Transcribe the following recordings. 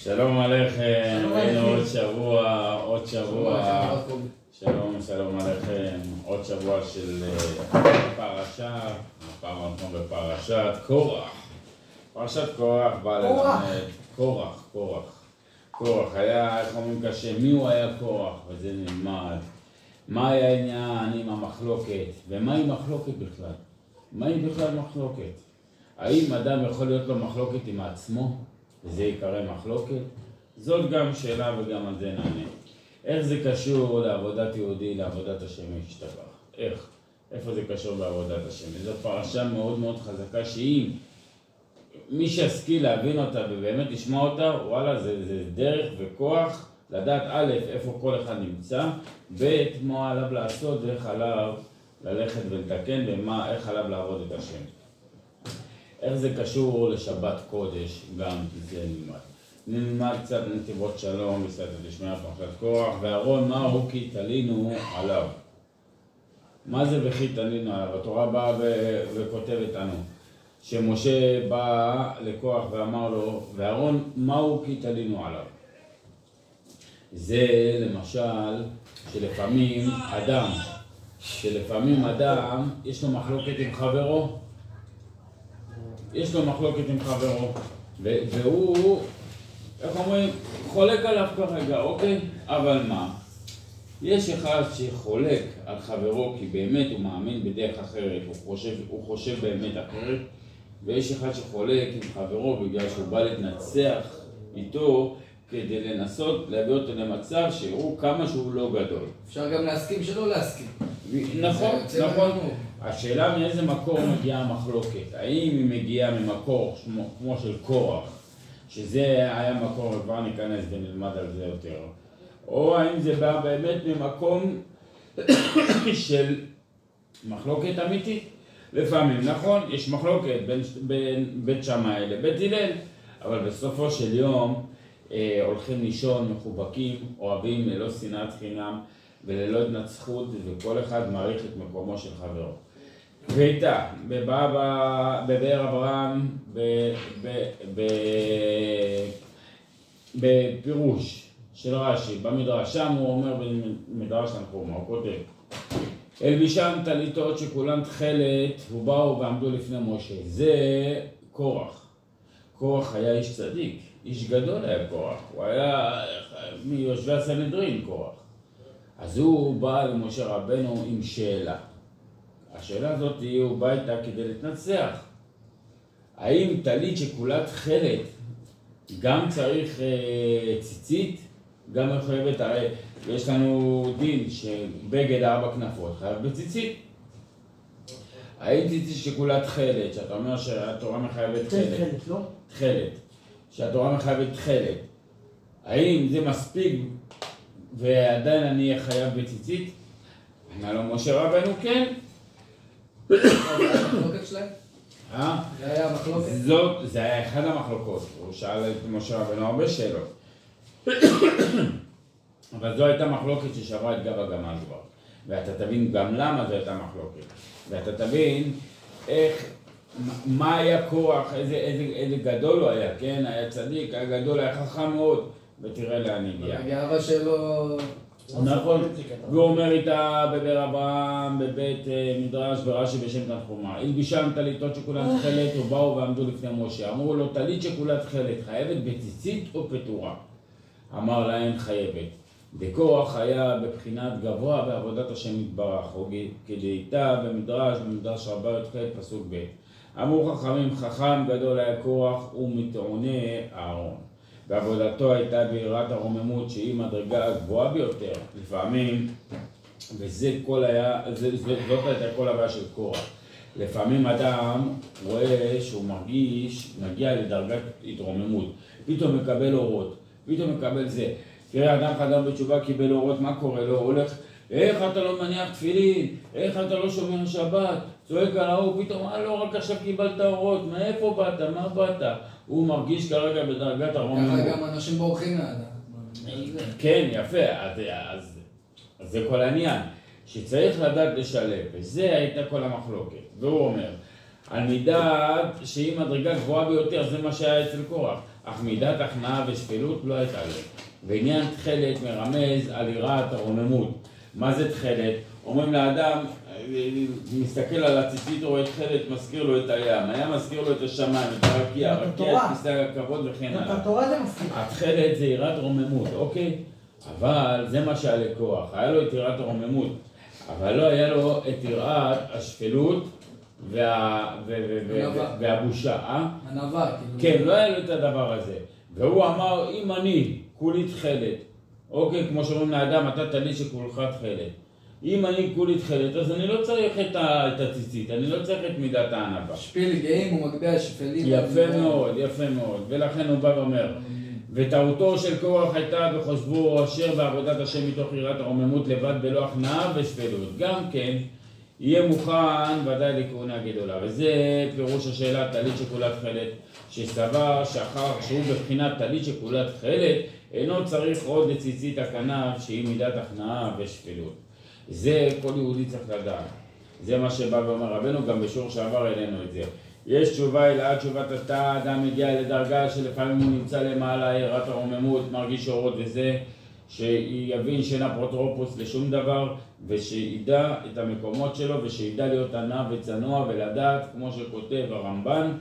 שלום עליכם, היינו עוד שבוע, שלום עליכם, עוד שבוע של פרשה, הפעם אנחנו בפרשת קורח. פרשת קורח בא ללמד, קורח היה, איך אומרים קשה, מי הוא היה קורח? וזה נלמד. מה היה העניין עם המחלוקת? ומהי מחלוקת בכלל? מהי בכלל מחלוקת? האם אדם יכול להיות לו מחלוקת עם עצמו? וזה יקרא מחלוקת? זאת גם שאלה וגם על זה נענה. איך זה קשור לעבודת יהודי, לעבודת השם ישתבח? איך? איפה זה קשור בעבודת השם? זו פרשה מאוד מאוד חזקה שאם מי שישכיל להבין אותה ובאמת לשמוע אותה, וואלה, זה דרך וכוח לדעת א', איפה כל אחד נמצא, ב', מה עליו לעשות ואיך עליו ללכת ולתקן ואיך עליו לעבוד את השם. איך זה קשור לשבת קודש, גם זה נלמד. נלמד קצת נתיבות שלום, בסייעתא דשמיא, פרשת קורח, ואהרון מהו כי תלינו עליו. מה זה וכי תלינו עליו? התורה באה וכותבת לנו, שמשה בא לקורח ואמר לו, ואהרון מהו כי תלינו עליו. זה למשל שלפעמים אדם יש לו מחלוקת עם חברו, והוא, איך אומרים, חולק עליו כרגע, אוקיי? אבל מה? יש אחד שחולק על חברו כי באמת הוא מאמין בדרך אחרת, הוא חושב באמת אחרת, ויש אחד שחולק עם חברו בגלל שהוא בא להתנצח איתו כדי לנסות להביא אותו למצב שהוא כמה שהוא לא גדול. אפשר גם להסכים שלא להסכים. נכון. השאלה מאיזה מקור מגיעה המחלוקת. האם היא מגיעה ממקור כמו של קורח, שזה היה מקור, כבר ניכנס ונלמד על זה יותר, או האם זה בא באמת ממקום של מחלוקת אמיתית. לפעמים, נכון, יש מחלוקת בין בית שמאי לבית הלל, אבל בסופו של יום הולכים לישון מחובקים, אוהבים ללא שנאת חינם וללא התנצחות, וכל אחד מעריך את מקומו של חברו. ואיתה, בבאר אברהם, בפירוש של רש"י, במדרש, שם הוא אומר במדרש תנחומא, הוא כותב, הלבישם טליתות שכולן תכלת, ובאו ועמדו לפני משה. זה קורח. קורח היה איש צדיק, איש גדול היה קורח, הוא היה מיושבי הסנהדרין קורח. אז הוא בא למשה רבנו עם שאלה. השאלה הזאת הוא בא איתה כדי להתנצח. האם טלית שכולה תכלת גם צריך ציצית? גם מחויבת, הרי יש לנו דין שבגד 4 כנפות חייב בציצית. האם ציצית שכולה תכלת, שאתה אומר שהתורה מחייבת תכלת, לא? תכלת, שהתורה מחייבת תכלת, האם זה מספיק ועדיין אני אהיה חייב בציצית? אמר לו משה רבנו כן. זה היה המחלוקת שלהם? זה היה המחלוקת? זה היה אחד המחלוקות, הוא שאל את משה רבנו הרבה שאלות. אבל זו הייתה מחלוקת ששברה את גב הגמל כבר. ואתה תבין גם למה זו הייתה מחלוקת. ואתה תבין מה היה קורח, איזה גדול הוא היה, כן? היה צדיק, היה גדול, היה חכם מאוד. ותראה לאן הגיע. הגאווה שלו... נכון, והוא אומר איתה בבאר אברהם, בבית מדרש ברש"י בשם תנחומא. הלבישם טליתות שכולן תכלת ובאו ועמדו לפני משה. אמרו לו, טלית שכולה תכלת, חייבת בציצית או פטורה? אמר להם חייבת. וקורח היה בבחינת גבוה בעבודת השם יתברך, כדאיתה במדרש רבה י"ח פסוק ב'. אמרו חכמים, חכם גדול היה קורח ומטעוני אהרון. בעבודתו הייתה ביראת הרוממות שהיא מדרגה הגבוהה ביותר. לפעמים, זאת הייתה כל הבעיה של קורח. לפעמים אדם רואה שהוא מגיע לדרגת התרוממות, פתאום מקבל אורות, פתאום מקבל זה. תראה, אדם חזר בתשובה, קיבל אורות, מה קורה לו? הולך, איך אתה לא מניח תפילין? איך אתה לא שומר שבת? צועק על ההוא, פתאום, לא, רק עכשיו קיבלת אורות, מאיפה באת? מה באת? הוא מרגיש כרגע בדרגת הרוממות. ככה גם אנשים בורחים לאדם. כן, יפה, אז זה כל העניין, שצריך לדעת לשלב, וזה הייתה כל המחלוקת. והוא אומר, על מידת שהיא מדרגה גבוהה ביותר, זה מה שהיה אצל קורח. אך מידת הכנעה ושפלות לא הייתה לו. ועניין תכלת מרמז על יראת הרוממות. מה זה תכלת? אומרים לאדם, מסתכל על הציצית, רואה תכלת, מזכיר לו את הים. הים מזכיר לו את השמיים, את הרקיע, הרקיע, את כיסא הכבוד וכן הלאה. את התורה זה מזכיר. התכלת זה יראת רוממות, אוקיי? אבל זה מה שהיה לכוח. היה לו את יראת הרוממות, אבל לא היה לו את יראת השפלות והבושה. ענווה. כן, לא היה לו את הדבר הזה. והוא אמר, אם אני כולי תכלת, אוקיי, כמו שאומרים לאדם, אתה תלי שכולך תכלת. אם אני כולי תכלת, אז אני לא צריך את הציצית, אני לא צריך את מידת הענווה. שפיל גאים הוא מגביה שפלים. יפה מאוד, יפה מאוד. ולכן הוא בא ואומר, וטעותו של קורח הייתה בחושבו אשר בעבודת השם מתוך יראת הרוממות לבד בלא הכנעה ושפלות. גם כן, יהיה מוכן ודאי לכהונה גדולה. וזה פירוש השאלה טלית שכולה תכלת, שסבר שאחר שהוא בבחינת טלית שכולה תכלת, אינו צריך עוד לציצית הכנף שהיא מידת הכנעה ושפלות. זה כל יהודי צריך לדעת. זה מה שבא ואומר רבנו, גם בשיעור שעבר אלינו את זה. יש תשובה אלא תשובת התא, אדם מגיע לדרגה שלפעמים הוא נמצא למעלה, יראת הרוממות, מרגיש אורות וזה, שיבין שאין אפוטרופוס לשום דבר, ושידע את המקומות שלו, ושידע להיות ענה וצנוע ולדעת, כמו שכותב הרמב"ן,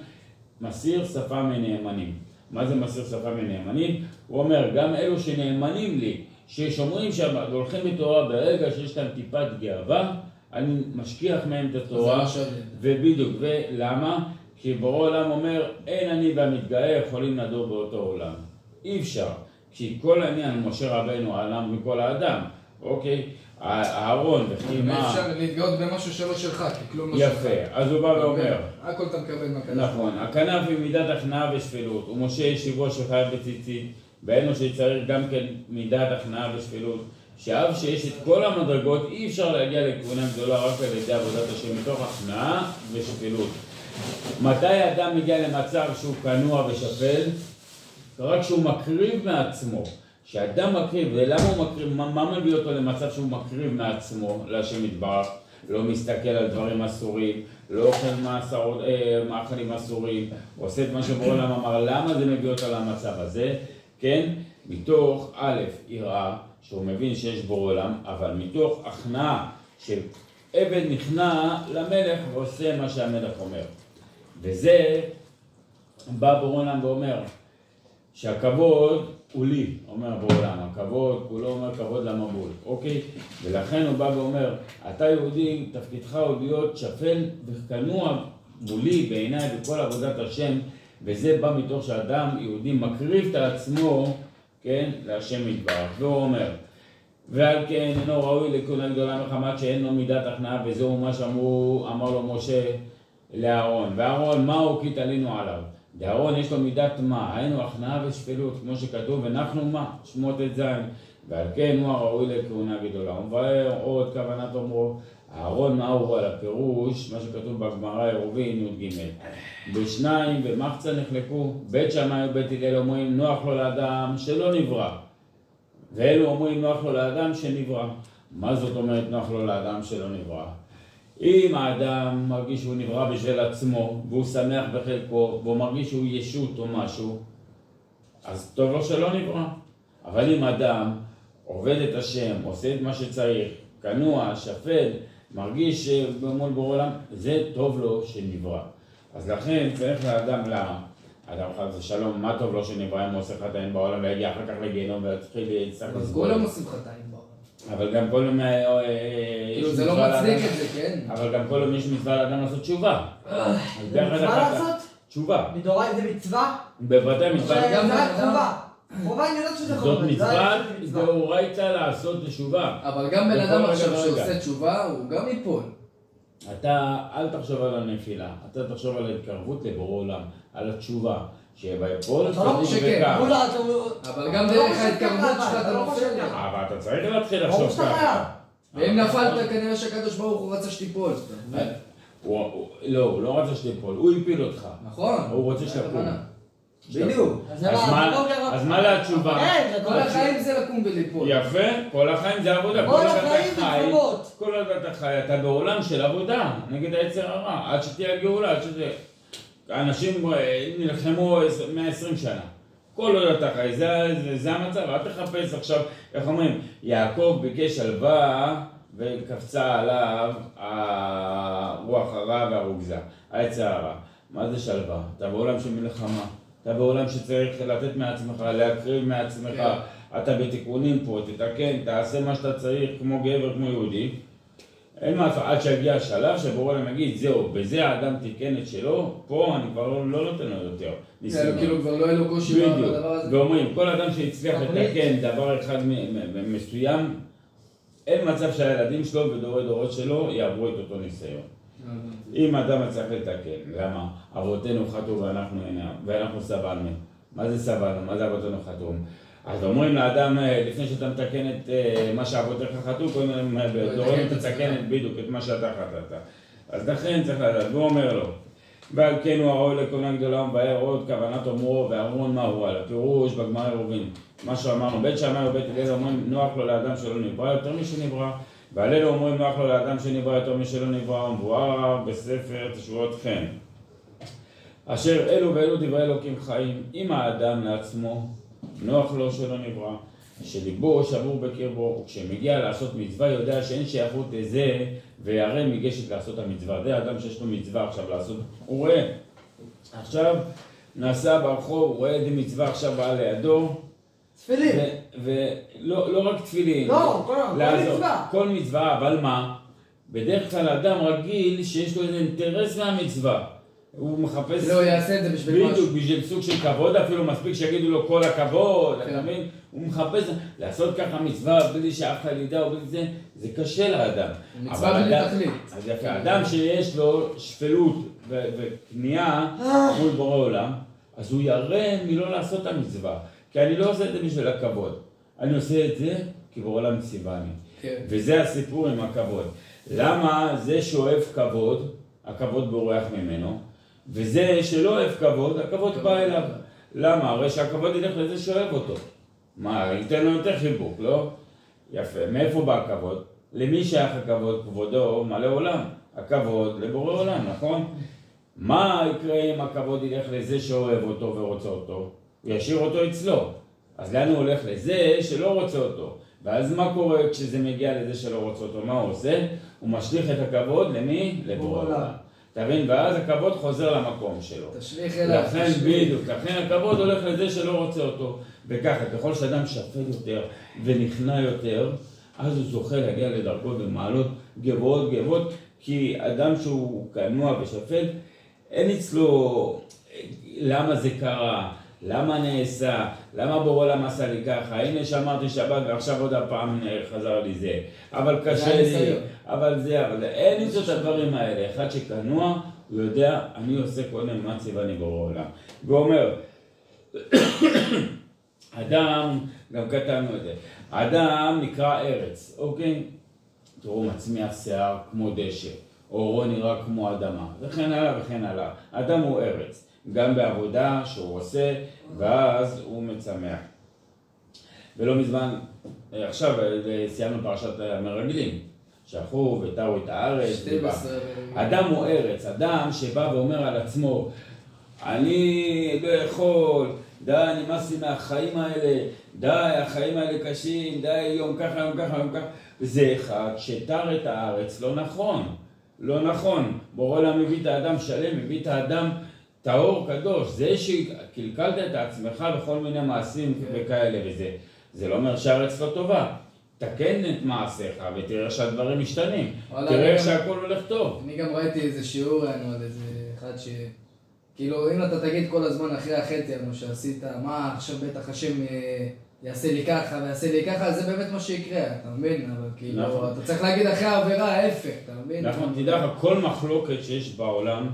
מסיר שפה מנאמנים. מה זה מסיר שפה מנאמנים? הוא אומר, גם אלו שנאמנים לי, ששומרים שם והולכים בתורה ברגע שיש להם טיפת גאווה, אני משכיח מהם את התורה, ובדיוק, ולמה? כי בורא עולם אומר, אין אני והמתגאה יכולים לדור באותו עולם. אי אפשר, כי כל העניין, משה רבנו, העולם וכל האדם, אוקיי? הארון וכי מה... אפשר להתגאות במשהו שלא שלך, כי כלום לא שלך. יפה, אז הוא בא ואומר... הכל אתה מקבל מהכנף. נכון, הכנף היא מידת הכנעה ושפלות, ומשה ישיבו שחייב בציצית, בעינו שצריך גם כן מידת הכנעה ושפלות, שאף שיש את כל המדרגות, אי אפשר להגיע לכהונה גדולה רק על ידי עבודת השם מתוך הכנעה ושפלות. מתי האדם מגיע למצב שהוא כנוע ושפל? רק שהוא מקריב מעצמו. כשאדם מקריב, ולמה הוא מקריב? מה מביא אותו למצב שהוא מקריב מעצמו להשם יתברך? לא מסתכל על דברים אסורים, לא אוכל מאכלים אסורים, עושה את מה שבורא עולם אמר. למה זה מביא אותו למצב הזה? כן? מתוך א', יראה, שהוא מבין שיש בורא עולם, אבל מתוך הכנעה של עבד נכנע למלך ועושה מה שהמלך אומר. וזה בא בורא עולם ואומר שהכבוד הוא לי, אומר בורא עולם, הכבוד, הוא לא אומר כבוד למבול, אוקיי? ולכן הוא בא ואומר, אתה יהודי, תפקידך הוא להיות שפל וכנוע מולי בעיניי בכל עבודת השם, וזה בא מתוך שאדם יהודי מקריב את עצמו, כן, להשם יתברך. והוא אומר, ועל כן אינו ראוי לכהונה גדולה מחמת שאין לו מידת הכנעה, וזהו מה שאמר לו משה לאהרון. ואהרון, מהו כי תלינו עליו? לאהרון יש לו מידת מה? היינו הכנעה ושפלות, כמו שכתוב, ואנחנו מה? שמות את זין. ועל כן הוא הראוי לכהונה גדולה. הוא מבאר עוד כוונת אומרו, אהרון מהו על הפירוש, מה שכתוב בגמרא עירובין י"ג. בשניים במחצה נחלקו, בית שמאי ובית הלל אומרים נוח לו לאדם שלא נברא, ואלו אומרים נוח לו לאדם שנברא. מה זאת אומרת נוח לו לאדם שלא נברא? אם האדם מרגיש שהוא נברא בשביל עצמו, והוא שמח בחלקו, והוא מרגיש שהוא ישות או משהו, אז טוב לו שלא נברא. אבל אם אדם עובד את השם, עושה את מה שצריך, כנוע, שפל, מרגיש מול בורא עולם, זה טוב לו שנברא. אז לכן צריך לאדם למה? אדם חס ושלום, מה טוב לו שנברא אם הוא עושה חטאים בעולם ויגיע אחר כך לגיהנום ויתחיל להצטרך לסבול? אז כולם עושים חטאים בעולם. אבל גם כל יום כאילו זה לא מצדיק את זה, כן? אבל גם כל יום יש מצווה לאדם לעשות תשובה. זה מצווה לעשות? תשובה. מדוראי זה מצווה? בוודאי מצווה. זה רק חובה. חובה אני יודעת שזה חובה. זאת מצווה, דאורייתא לעשות תשובה. אבל גם בן אדם עכשיו שעושה תשובה, הוא גם ייפול. אתה אל תחשוב על הנפילה, אתה תחשוב על ההתקרבות לבורא עולם, על התשובה, שיבואו לצדיק וכך. אבל גם דרך ההתקרבות שלך אתה לא נופל. אבל אתה צריך להתחיל לחשוב ככה. ואם נפלת כנראה שהקדוש ברוך הוא רצה שתיפול. לא, הוא לא רצה שתיפול, הוא הפיל אותך. נכון. הוא רוצה שתקום. בדיוק. אז מה לתשובה? כל החיים זה לקום וליפול. יפה, כל החיים זה עבודה. כל החיים זה תחומות. כל עוד אתה חי, אתה בעולם של עבודה, נגד היצר הרע, עד שתהיה הגאולה, עד שזה... אנשים נלחמו 120 שנה, כל עוד אתה חי, זה המצב, אל תחפש עכשיו, איך אומרים, יעקב ביקש שלווה וקפצה עליו הרוח הרע והרוגזה, העץ הרע. מה זה שלווה? אתה בעולם של מלחמה, אתה בעולם שצריך לתת מעצמך, להקריב מעצמך, אתה בתיקונים פה, תתקן, תעשה מה שאתה צריך כמו גבר, כמו יהודי. אין מה, עד שהגיע השלב שבורא להם יגיד, זהו, בזה האדם תיקן את שלו, פה אני כבר לא נותן לו יותר. כאילו כבר לא היה לו קושי בדבר הזה. ואומרים, כל אדם שהצליח לתקן דבר אחד מסוים, אין מצב שהילדים שלו ודורי דורות שלו יעברו את אותו ניסיון. אם אדם צריך לתקן, למה? אבותינו חטאו ואנחנו סבלנו. מה זה סבלנו? מה זה אבותינו חטאו? אז אומרים לאדם, לפני שאתה מתקן את מה שאבותיך חטאו, קודם דורים תתקן בדיוק את מה שאתה חטאת. אז לכן צריך לדעת, והוא אומר לו, ועל כן הוא הראוי לקונה גדולה ובאר עוד כוונת אומרו ואמרון מה הוא על הפירוש בגמרא עירובין. מה שאמרנו, בית שמאי ובית הלל אומרים נוח לו לאדם שלא נברא יותר משנברא, ועל אלו אומרים נוח לו לאדם שנברא יותר משלא נברא, מבואר בספר תשובות חן. אשר אלו ואלו דברי אלוקים חיים, אם האדם לעצמו נוח לו שלא נברא, שליבו שבור בקרבו, וכשמגיע לעשות מצווה יודע שאין שייכות לזה וירא מגשת לעשות המצווה. זה האדם שיש לו מצווה עכשיו לעשות, הוא רואה, עכשיו נסע ברחוב, הוא רואה איזה מצווה עכשיו באה לידו, תפילין. ולא רק תפילין, לא, כל מצווה. כל מצווה, אבל מה? בדרך כלל אדם רגיל שיש לו איזה אינטרס מהמצווה. הוא מחפש... לא, יעשה את זה בשביל משהו. בדיוק, בשביל סוג של כבוד, אפילו מספיק שיגידו לו כל הכבוד, אתה מבין? הוא מחפש לעשות ככה מצווה בלי שאף אחד ידע או בלי זה, זה קשה לאדם. מצווה בלי תכלית. אז יפה, אדם שיש לו שפלות וכניעה מול בורא עולם, אז הוא ירא מלא לעשות את המצווה. כי אני לא עושה את זה בשביל הכבוד. אני עושה את זה כי בורא עולם ציווני. וזה הסיפור עם הכבוד. למה זה שאוהב כבוד, הכבוד בורח ממנו, וזה שלא אוהב כבוד, הכבוד בא אליו. למה? הרי שהכבוד ילך לזה שאוהב אותו. מה, ייתן לו יותר חיבוק, לא? יפה. מאיפה בא הכבוד? למי שייך הכבוד? כבודו מלא עולם. הכבוד לבורא עולם, נכון? מה יקרה אם הכבוד ילך לזה שאוהב אותו ורוצה אותו? הוא ישאיר אותו אצלו. אז לאן הוא הולך? לזה שלא רוצה אותו. ואז מה קורה כשזה מגיע לזה שלא רוצה אותו? מה הוא עושה? הוא משליך את הכבוד למי? לבורא עולם. תבין, ואז הכבוד חוזר למקום שלו. תשליך אליו. לכן בדיוק, לכן הכבוד הולך לזה שלא רוצה אותו. וככה, ככל שאדם שפל יותר ונכנע יותר, אז הוא זוכה להגיע לדרגות ומעלות גבוהות, כי אדם שהוא כנוע ושפל, אין אצלו למה זה קרה, למה נעשה, למה בורא עולם עשה לי ככה, הנה שאמרתי שבת ועכשיו עוד הפעם חזר לי זה, אבל קשה לי, אבל אין אצלו את הדברים האלה. אחד שכנוע, הוא יודע, אני עושה קודם מה ציווני בורא עולם. והוא אומר, אדם, גם כתבנו את זה, אדם נקרא ארץ, אוקיי? תראו, מצמיח שיער כמו דשא, אורו נראה כמו אדמה, וכן הלאה וכן הלאה. אדם הוא ארץ, גם בעבודה שהוא עושה, ואז הוא מצמח. ולא מזמן, עכשיו סיימנו פרשת המרגלים, שהלכו וטעו את הארץ. אדם הוא ארץ, אדם שבא ואומר על עצמו, אני לא יכול, די, נמאס לי מהחיים האלה, די, החיים האלה קשים, די, יום ככה, יום ככה, יום ככה. וזה אחד שתר את הארץ, לא נכון, לא נכון. בורא עולם מביא את האדם שלם, מביא את האדם טהור קדוש. זה שקלקלת את עצמך בכל מיני מעשים וכאלה וזה. זה לא אומר שהארץ לא טובה. תקן את מעשיך ותראה שהדברים משתנים. תראה שהכל הולך טוב. אני גם ראיתי איזה שיעור, על איזה אחד ש... כאילו, אם אתה תגיד כל הזמן אחרי החטא, שעשית, מה עכשיו בטח השם יעשה לי ככה ויעשה לי ככה, זה באמת מה שיקרה, אתה מבין? אבל כאילו, אתה צריך להגיד אחרי העבירה ההפך, אתה מבין? נכון, תדע לך, כל מחלוקת שיש בעולם,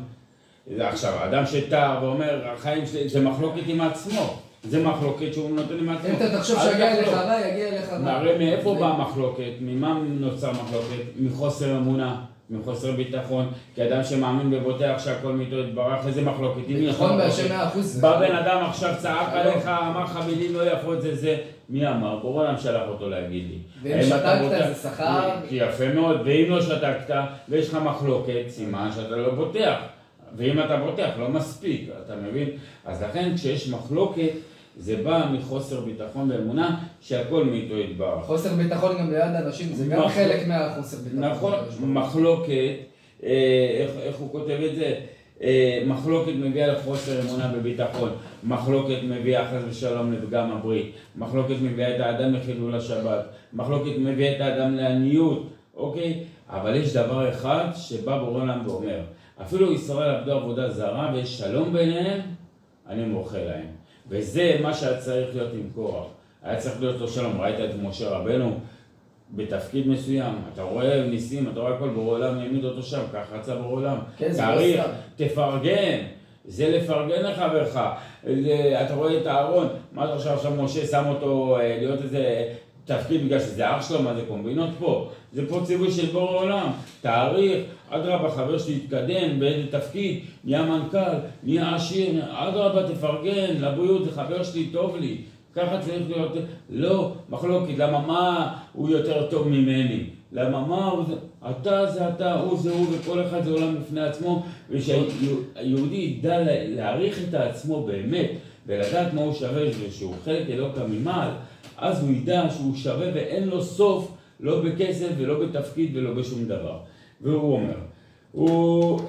עכשיו, אדם שטר ואומר, החיים שלי, זה מחלוקת עם עצמו. זה מחלוקת שהוא נותן עם עצמו. אם אתה תחשוב שיגיע אליך רע, יגיע אליך רע. הרי מאיפה באה המחלוקת? ממה נוצר מחלוקת? מחוסר אמונה, מחוסר ביטחון. כי אדם שמאמין ובוטח שהכל מאיתו יתברך, איזה מחלוקת? ביטחון בהשם 100%. בא בן אדם עכשיו צעק עליך, אמר לך מילים לא יפות, זה. מי אמר? בורא עולם שלח אותו להגיד לי. ואם שתקת זה שכר? יפה מאוד. ואם לא שתקת ויש לך מחלוקת, סימן שאתה לא בוטח. ואם אתה בוטח, לא מספיק, אתה מבין? אז לכן כשיש מחלוקת, זה בא מחוסר ביטחון ואמונה שהכל מאיתו יתברך. חוסר ביטחון גם ליד אנשים, זה גם חלק מהחוסר ביטחון. נכון, מחלוקת, איך הוא כותב את זה? מחלוקת מביאה לחוסר אמונה בביטחון, מחלוקת מביאה חס ושלום לפגם הברית, מחלוקת מביאה את האדם לחילול השבת, מחלוקת מביאה את האדם לעניות, אוקיי? אבל יש דבר אחד שבא בורא עולם ואומר, אפילו ישראל עבדו עבודה זרה ויש שלום ביניהם, אני מוחה להם. וזה מה שהיה צריך להיות עם קורח. היה צריך להיות לו שלום. ראית את משה רבנו בתפקיד מסוים, אתה רואה ניסים, אתה רואה הכל, בורא עולם העמיד אותו שם, כך רצה בורא עולם. תאריך, תפרגן, זה לפרגן לחברך. אתה רואה את הארון, מה אתה חושב עכשיו משה שם אותו להיות איזה תפקיד בגלל שזה אח שלו, מה זה קומבינות פה? זה פה ציווי של בורא עולם. תאריך, אדרבה, חבר שלי יתקדם באיזה תפקיד, נהיה מנכ"ל, נהיה עשיר, אדרבה, תפרגן, לבריאות, זה חבר שלי, טוב לי. ככה צריך להיות, לא, מחלוקת, למה מה הוא יותר טוב ממני? למה מה הוא זה, אתה זה אתה, הוא זה הוא, וכל אחד זה עולם בפני עצמו, ושהיהודי ידע להעריך את עצמו באמת, ולדעת מה הוא שווה, ושהוא חלק אלוקא ממעל, אז הוא ידע שהוא שווה ואין לו סוף, לא בכסף ולא בתפקיד ולא בשום דבר. והוא אומר, הוא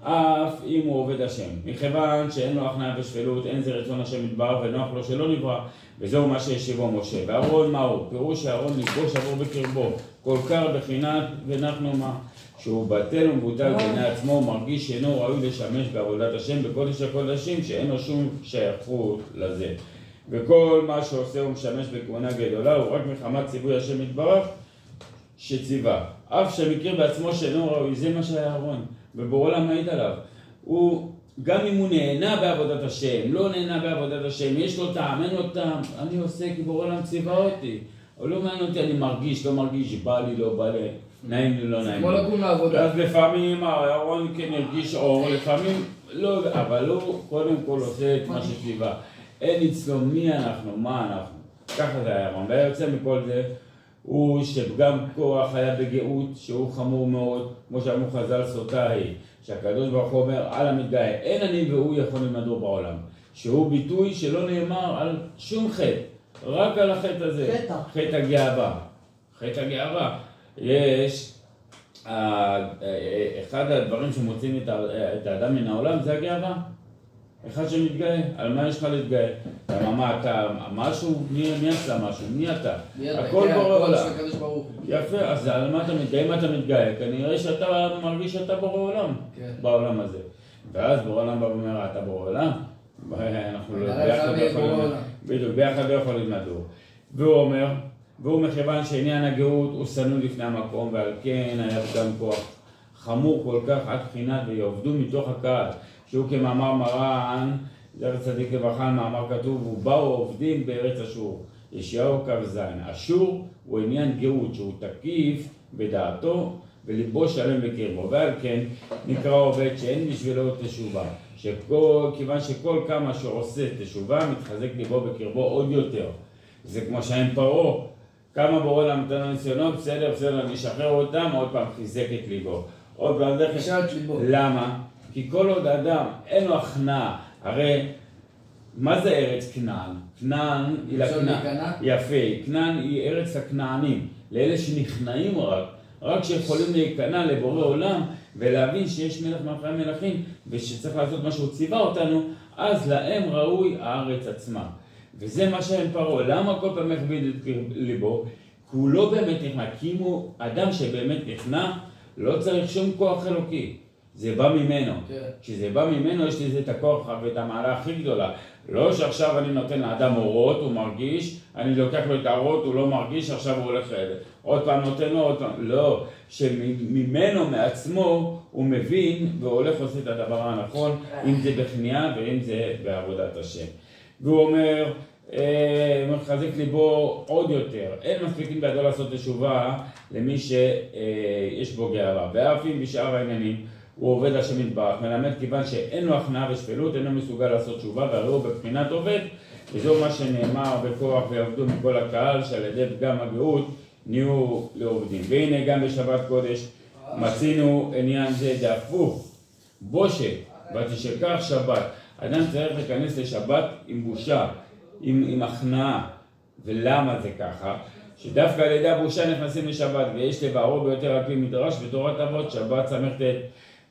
אף אם הוא עובד השם, מכיוון שאין לו הכנעה ושפלות, אין זה רצון השם יתברך ונוח לו שלא נברא, וזהו מה שהשיבו משה. ואהרון מהו? פירוש שאהרון לפגוש עבור בקרבו, כל כך בחינת ונחנו מה? שהוא בטל ומבוטל בעיני עצמו, מרגיש שאינו ראוי לשמש בעבודת השם בקודש הקודשים, שאין לו שום שייכות לזה. וכל מה שעושה הוא משמש בכהונה גדולה, הוא רק מחמת ציווי השם יתברך שציווה. אף שמכיר בעצמו שאינו ראוי, זה מה שהיה אהרון. ובורא עולם מעיד עליו. הוא, גם אם הוא נהנה בעבודת השם, לא נהנה בעבודת השם, יש לו טעם, אין לו טעם, אני עושה כי בורא עולם ציווה אותי. או לא מעניין אותי, אני מרגיש, לא מרגיש, בא לי, לא בא לי, נעים לי, לא נעים לי. כמו לקום לעבודה. אז לפעמים אהרון כן הרגיש אור, לפעמים לא, אבל הוא קודם כל עושה את מה שציווה. אין אצלו מי אנחנו, מה אנחנו. ככה זה היה אהרון. והיה יוצא מכל זה, הוא שגם כוח היה בגאות, שהוא חמור מאוד, כמו שאמרו חז"ל סוטה היא, שהקדוש ברוך הוא אומר על המתגאה, אין אני והוא יכולים לדור בעולם. שהוא ביטוי שלא נאמר על שום חטא, רק על החטא הזה. חטא הגאווה. חטא הגאווה. יש, אחד הדברים שמוצאים את האדם מן העולם זה הגאווה. אחד שמתגאה, על מה יש לך להתגאה? מה אתה, משהו? מי עשה משהו? מי אתה? הכל בורא עולם. יפה, אז על מה אתה מתגאה? אם אתה מתגאה, כנראה שאתה מרגיש שאתה בורא עולם בעולם הזה. ואז בורא עולם בא ואומר, אתה בורא עולם? אנחנו ביחד לא יכולים לדור. והוא אומר, והוא מכיוון שעניין הגאות הוא שנוא לפני המקום, ועל כן היה גם כוח חמור כל כך עד בחינת ויעבדו מתוך הקהל. שהוא כמאמר מרן, זכר צדיק לברכה, מאמר כתוב, ובאו עובדים בארץ אשור. ישעיהו כ"ז. אשור הוא עניין גאות, שהוא תקיף בדעתו וליבו שלם בקרבו. ועל כן נקרא עובד שאין בשבילו תשובה. כיוון שכל כמה שעושה תשובה, מתחזק ליבו בקרבו עוד יותר. זה כמו שהם פרעה. כמה בורא עולם נתן ניסיונות, בסדר, אני אשחרר אותם, עוד פעם חיזק את ליבו. עוד פעם דרך. למה? כי כל עוד אדם אין לו הכנעה, הרי מה זה ארץ כנען? כנען היא לכנען, יפה, כנען היא ארץ הכנענים, לאלה שנכנעים רק שיכולים להיכנע לבורא עולם ולהבין שיש מלך מאחורי המלכים ושצריך לעשות מה שהוא ציווה אותנו, אז להם ראוי הארץ עצמה. וזה מה שהם פרעה. למה כל פעם מכביד את ליבו? כי הוא לא באמת נכנע, כי אם הוא אדם שבאמת נכנע, לא צריך שום כוח אלוקי. זה בא ממנו. כשזה בא ממנו יש לזה את הכוח ואת המעלה הכי גדולה. לא שעכשיו אני נותן לאדם אורות, הוא מרגיש, אני לוקח לו את האורות, הוא לא מרגיש, עכשיו הוא הולך עוד פעם נותן לו, עוד פעם. לא, שממנו, מעצמו, הוא מבין והולך עושה את הדבר הנכון, אם זה בכניעה ואם זה בעבודת השם. והוא אומר, מחזק ליבו עוד יותר. אין מספיקים בידו לעשות תשובה למי שיש בו גאווה. ואף אם בשאר העניינים הוא עובד השם יתברך, מלמד כיוון שאין לו הכנעה ושפלות, אינו מסוגל לעשות תשובה, והרי הוא בבחינת עובד, וזהו מה שנאמר בכוח ויעבדו מכל הקהל, שעל ידי פגם הגאות נהיו לעובדים. והנה גם בשבת קודש מצינו עניין זה דהפוך, בושה, ותשכח שבת. אדם צריך להיכנס לשבת עם בושה, עם הכנעה. ולמה זה ככה? שדווקא על ידי הבושה נכנסים לשבת, ויש לבערו ביותר על פי מדרש בתורת אבות, שבת סמ"ט.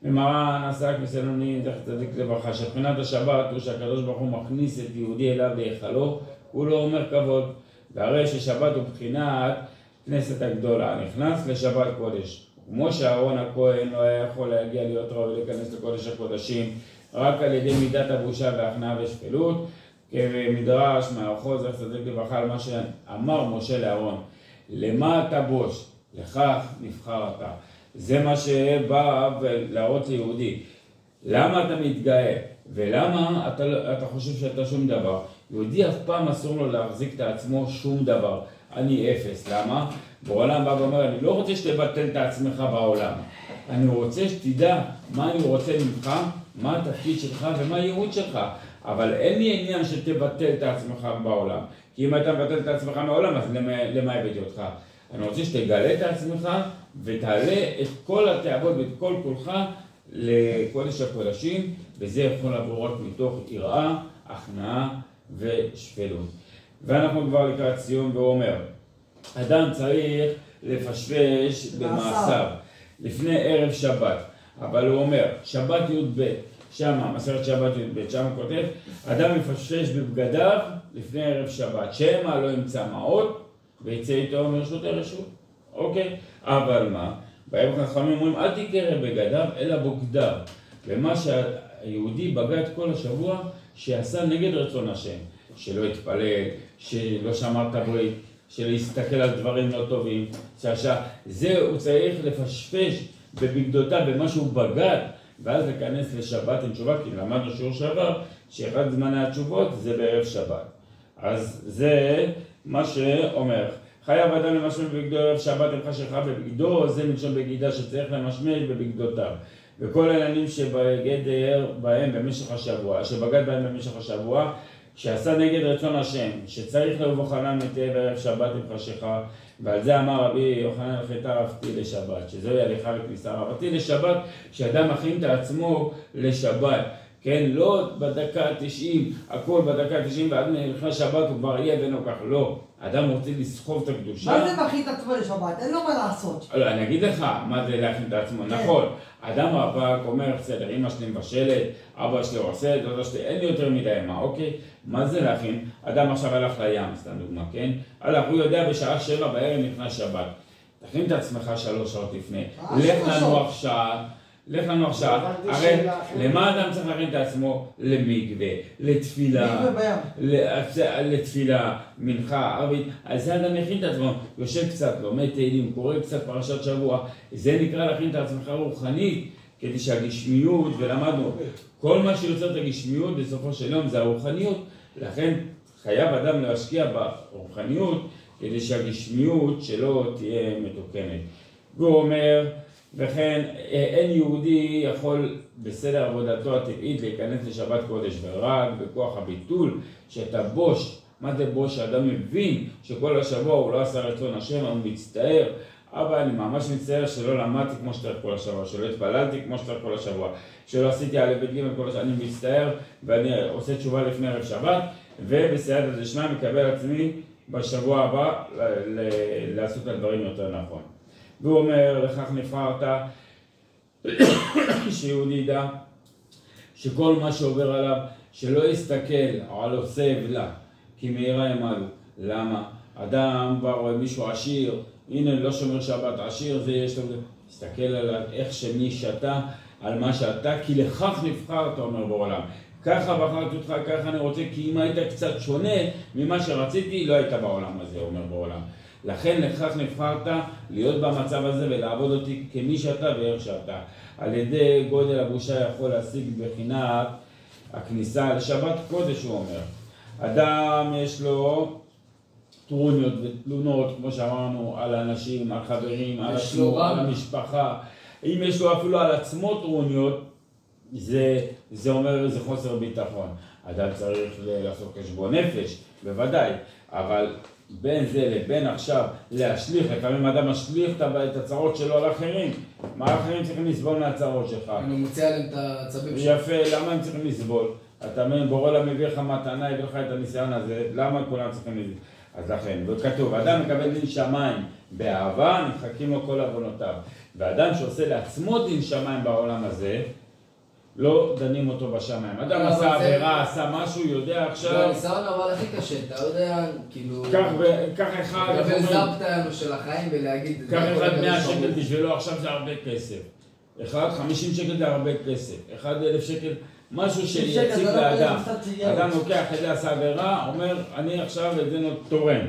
ממרן עסק מסלונים, זכר צדיק לברכה, שבחינת השבת הוא שהקדוש ברוך הוא מכניס את יהודי אליו להיכלו, הוא לא אומר כבוד. והרי ששבת הוא בחינת כנסת הגדולה, נכנס לשבת קודש. כמו שאהרון הכהן לא היה יכול להגיע להיות ראוי להיכנס לקודש הקודשים, רק על ידי מידת הבושה וההכנעה ושפלות, כמדרש מערכו זכר צדיק לברכה על מה שאמר משה לאהרון, למה אתה בוש? לכך נבחרת. זה מה שבא להראות ליהודי. למה אתה מתגאה? ולמה אתה חושב שאתה שום דבר? יהודי אף פעם אסור לו להחזיק את עצמו שום דבר. אני אפס. למה? בעולם בא ואומר, אני לא רוצה שתבטל את עצמך בעולם. אני רוצה שתדע מה אני רוצה ממך, מה התפקיד שלך ומה הייעוד שלך. אבל אין לי עניין שתבטל את עצמך בעולם. כי אם אתה מבטל את עצמך מעולם, אז למה הבאתי אותך? אני רוצה שתגלה את עצמך ותעלה את כל התאבות ואת כל כולך לקודש הקודשים, וזה יכול לבוא רק מתוך יראה, הכנעה ושפלות. ואנחנו כבר לקראת סיום, והוא אומר, אדם צריך לפשפש במעשיו לפני ערב שבת, אבל הוא אומר, שבת י"ב, שמה, מסרת שבת י"ב, שמה כותב, אדם מפשפש בבגדיו לפני ערב שבת, שמה לא ימצא מעות, ויצא איתו מרשות הרשות. אוקיי? אבל מה? בהם חכמים אומרים, אל תקרא בגדיו, אלא בוגדיו. ומה שהיהודי בגד כל השבוע, שעשה נגד רצון השם. שלא התפלל, שלא שמר את הברית, שלא יסתכל על דברים לא טובים. זה הוא צריך לפשפש בבגדותיו, במה שהוא בגד, ואז להיכנס לשבת עם תשובה, כי למדנו שיעור שעבר, שאחד זמני התשובות זה בערב שבת. אז זה מה שאומר, חייב אדם למשמש בבגדו ערב שבת עם חשיכה בבגדו, זה מלשון בגידה שצריך למשמש בבגדותיו. וכל העניינים שבגדר בהם במשך השבוע, שבגד בהם במשך השבוע, שעשה נגד רצון השם, שצריך לבוא חנן מטה בערב שבת עם חשיכה, ועל זה אמר רבי יוחנן הלכתה רבתי לשבת, שזוהי הליכה וכניסה רבתי לשבת, שאדם מכין את עצמו לשבת. כן, לא בדקה 90, הכל בדקה 90, ועד מלכה שבת הוא כבר יהיה ונוקח, לא. האדם רוצה לסחוב את הקדושה. מה זה מכין את עצמו לשבת? אין לו מה לעשות. לא, אני אגיד לך מה זה להכין את עצמו, נכון. האדם רווק אומר, בסדר, אמא שלי מבשלת, אבא שלי עושה, דודה שלי, אין לי יותר מדי מה, אוקיי? מה זה להכין? אדם עכשיו הלך לים, סתם דוגמה, כן? הלך, הוא יודע בשעה 7 בערב נכנס שבת. תכין את עצמך 3 שעות לפני. לך לנו עכשיו, הרי למה אדם צריך להכין את עצמו? למקווה, לתפילה, מנחה, ערבית, אז זה אדם יכין את עצמו, יושב קצת, לומד תהילים, קורא קצת פרשת שבוע, זה נקרא להכין את עצמך רוחנית, כדי שהגשמיות, ולמדנו, כל מה שיוצר את הגשמיות בסופו של יום זה הרוחניות, לכן חייב אדם להשקיע ברוחניות, כדי שהגשמיות שלו תהיה מתוקנת. הוא אומר, וכן אין יהודי יכול בסדר עבודתו הטבעית להיכנס לשבת קודש, ורק בכוח הביטול שאתה בוש. מה זה בוש? שאדם מבין שכל השבוע הוא לא עשה רצון השם, הוא מצטער. אבל אני ממש מצטער שלא למדתי כמו שצריך כל השבוע, שלא התפללתי כמו שצריך כל השבוע, שלא עשיתי א' ב' ג' כל השבוע, אני מצטער ואני עושה תשובה לפני ערב שבת, ובסייעתא דשמיא מקבל עצמי בשבוע הבא לעשות את הדברים יותר נכון. והוא אומר, לכך נבחרת, שיהודי ידע שכל מה שעובר עליו, שלא יסתכל על עושה ולה, כי מהירה ימלו. למה? אדם בא רואה מישהו עשיר, הנה לא שומר שבת, עשיר זה יש לו, תסתכל עליו איך שמי שאתה, על מה שאתה, כי לכך נבחרת, אומר בעולם. ככה בחרתי אותך, ככה אני רוצה, כי אם היית קצת שונה ממה שרציתי, לא היית בעולם הזה, אומר בעולם. לכן לכך נבחרת להיות במצב הזה ולעבוד אותי כמי שאתה ואיך שאתה. על ידי גודל הבושה יכול להשיג בחינת הכניסה לשבת קודש, הוא אומר. אדם יש לו טרוניות ותלונות, כמו שאמרנו, על אנשים, על חברים, על עצמו, על המשפחה. אם יש לו אפילו על עצמו טרוניות, זה אומר זה חוסר ביטחון. אדם צריך לעשות חשבון נפש, בוודאי, אבל בין זה לבין עכשיו להשליך, לפעמים אדם משליך את הצרות שלו על אחרים. מה האחרים צריכים לסבול מהצרות שלך? אני מוצא עליהם את העצבים שלו. יפה, למה הם צריכים לסבול? אתה מבין, בורא עולם מביא לך מתנה, הביא לך את הניסיון הזה, למה כולם צריכים לזה? אז לכן, וכתוב, אדם מקבל דין שמיים באהבה, נמחקים לו כל עוונותיו. ואדם שעושה לעצמו דין שמיים בעולם הזה, לא דנים אותו בשמיים. אדם עשה עבירה, עשה משהו, יודע עכשיו... זה הניסיון אבל הכי קשה, אתה יודע, כאילו... קח אחד... לקבל זפתנו של החיים ולהגיד... קח אחד 100 שקל בשבילו, עכשיו זה הרבה כסף. אחד 50 שקל זה הרבה כסף. 1,000 שקל, משהו שיציג לאדם. אדם לוקח את זה, עשה עבירה, אומר, אני עכשיו את זה תורם.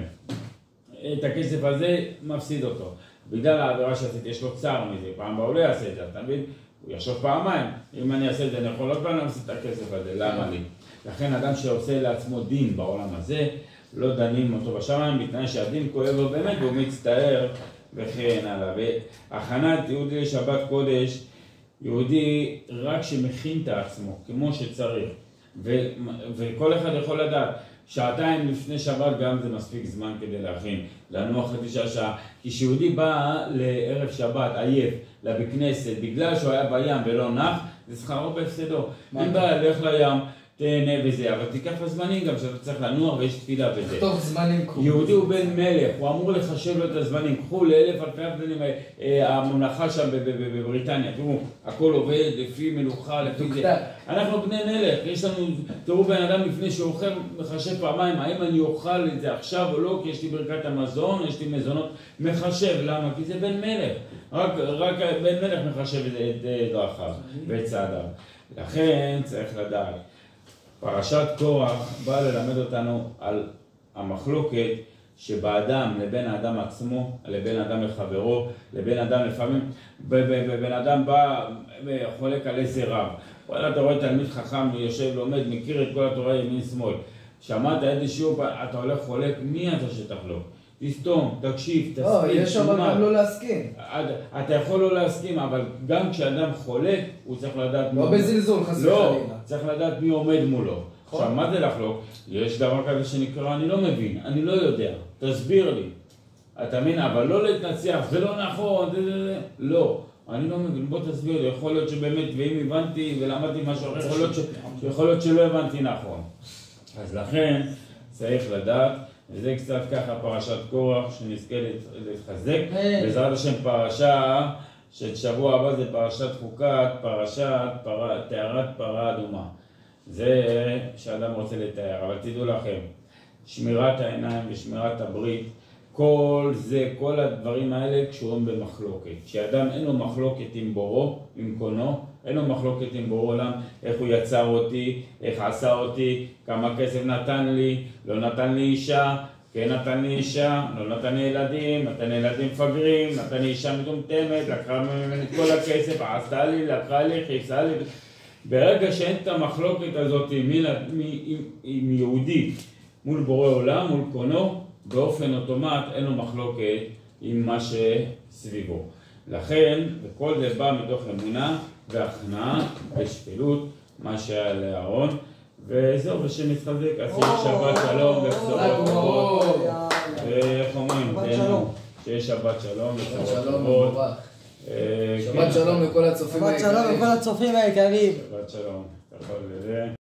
את הכסף הזה מפסיד אותו. בגלל העבירה שעשיתי, יש לו צער מזה, פעם בעולה יעשה את זה, אתה מבין? הוא יחשוב פעמיים, אם אני אעשה את זה, אני יכול עוד פעם להפסיד את הכסף הזה, למה לי? לכן אדם שעושה לעצמו דין בעולם הזה, לא דנים אותו בשמיים, בתנאי שהדין כואב לו באמת, והוא מצטער וכן הלאה. והכנת יהודי לשבת קודש, יהודי רק שמכין את עצמו, כמו שצריך, וכל אחד יכול לדעת, שעתיים לפני שבת גם זה מספיק זמן כדי להכין, לנוח חצי שעה. כי כשיהודי בא לערב שבת עייף לבית כנסת בגלל שהוא היה בים ולא נח, זה שכרו בהפסדו. אם בא, לך לים, תהנה וזה, אבל תיקח לזמנים גם שאתה צריך לנוח ויש תפילה וזה. טוב, זמנים קרובים. יהודי הוא בן מלך, הוא אמור לחשב לו את הזמנים. קחו לאלף אלפי הבדלים, הממלכה שם בבריטניה, תראו, הכל עובד לפי מלוכה, לפי זה. אנחנו בני מלך, יש לנו, תראו בן אדם לפני שהוא אוכל, מחשב פעמיים, האם אני אוכל את זה עכשיו או לא, כי יש לי ברכת המזון, יש לי מזונות, מחשב, למה? כי זה בן מלך, רק בן מלך מחשב את דרכיו ואת צעדיו. לכן צריך לדעת. פרשת קורח באה ללמד אותנו על המחלוקת שבאדם לבין האדם עצמו, לבין האדם לחברו, לבין אדם לפעמים, בן אדם בא וחולק על איזה רב. וואלה, אתה רואה תלמיד חכם, יושב, לומד, מכיר את כל התורה ימין שמאל. שמעת איזה שיעור, אתה הולך חולק, מי אתה שתחלוק? תסתום, תקשיב, תסכים. לא, יש אבל גם לא להסכים. אתה יכול לא להסכים, אבל גם כשאדם חולק, הוא צריך לדעת... לא בזלזול, חס וחלילה. לא, צריך לדעת מי עומד מולו. עכשיו, מה זה לחלוק? יש דבר כזה שנקרא, אני לא מבין, אני לא יודע, תסביר לי. אתה מבין, אבל לא להתנצח, זה לא נכון, לא. אני לא מבין, בוא תסביר לי, יכול להיות שבאמת, ואם הבנתי ולמדתי משהו אחר, יכול להיות שלא הבנתי נכון. אז לכן, צריך לדעת, וזה קצת ככה פרשת קורח, שנזכה להתחזק. בעזרת השם פרשה, ששבוע הבא זה פרשת חוקת, פרשת תארת פרה אדומה. זה שאדם רוצה לתאר, אבל תדעו לכם, שמירת העיניים ושמירת הברית, כל הדברים האלה קשורים במחלוקת. כשאדם אין לו מחלוקת עם בורו, עם קונו, אין לו מחלוקת עם בורא עולם, איך הוא יצר אותי, איך עשה אותי, כמה כסף נתן לי, לא נתן לי אישה, כן נתן לי אישה, לא נתן לי ילדים, נתן לי ילדים מפגרים, נתן לי אישה מטומטמת, לקחה ממני את כל הכסף, עשתה לי, לקחה לי, חיפשה לי. ברגע שאין את המחלוקת הזאת עם יהודי מול בורא עולם, מול קונו, באופן אוטומט אין לו מחלוקת עם מה שסביבו. לכן, וכל זה בא מתוך אמונה והכנעה ושפלות, מה שהיה לאהרון, וזהו, ושם מתחזק, עשינו שבת שלום ובשורות טובות, ואיך אומרים, שיש שבת שלום ובשורות טובות. שבת שלום לכל הצופים היקרים. שבת שלום לכל הצופים היקרים. שבת שלום, אתה יכול לזה.